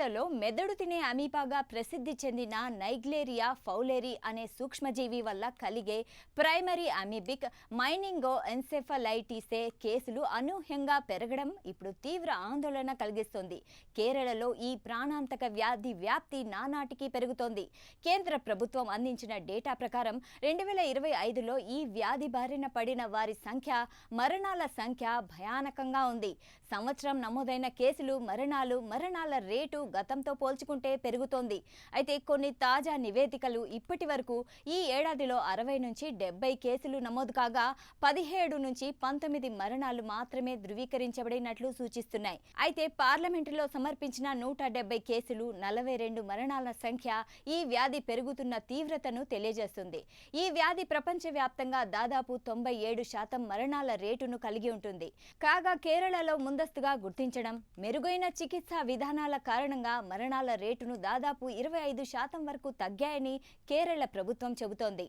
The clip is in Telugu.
కేరళలో మెదడు తినే అమీబాగా ప్రసిద్ధి చెందిన నైగ్లేరియా ఫౌలేరి అనే సూక్ష్మజీవి వల్ల కలిగే ప్రైమరీ అమీబిక్ మైనింగో ఎన్సెఫలైటిసే కేసులు అనూహ్యంగా పెరగడం ఇప్పుడు తీవ్ర ఆందోళన కలిగిస్తోంది. కేరళలో ఈ ప్రాణాంతక వ్యాధి వ్యాప్తి నానాటికి పెరుగుతోంది. కేంద్ర ప్రభుత్వం అందించిన డేటా ప్రకారం 2025లో ఈ వ్యాధి బారిన పడిన వారి సంఖ్య, మరణాల సంఖ్య భయానకంగా ఉంది. సంవత్సరం నమోదైన కేసులు, మరణాల రేటు గతంతో పోల్చుకుంటే పెరుగుతోంది. అయితే కొన్ని తాజా నివేదికలు ఇప్పటి వరకు ఈ ఏడాదిలో 60 నుంచి 70 కేసులు నమోదు కాగా 17 నుంచి 19 మరణాలు మాత్రమే ధృవీకరించబడినట్లు సూచిస్తున్నాయి. అయితే పార్లమెంటులో సమర్పించిన 170 కేసులు, 42 మరణాల సంఖ్య ఈ వ్యాధి పెరుగుతున్న తీవ్రతను తెలియజేస్తుంది. ఈ వ్యాధి ప్రపంచవ్యాప్తంగా దాదాపు 97% మరణాల రేటును కలిగి ఉంటుంది. కాగా కేరళలో ముందస్తుగా గుర్తించడం, మెరుగైన చికిత్సా విధానాల కారణంగా మరణాల రేటును దాదాపు 25% వరకు తగ్గాయని కేరళ ప్రభుత్వం చెబుతోంది.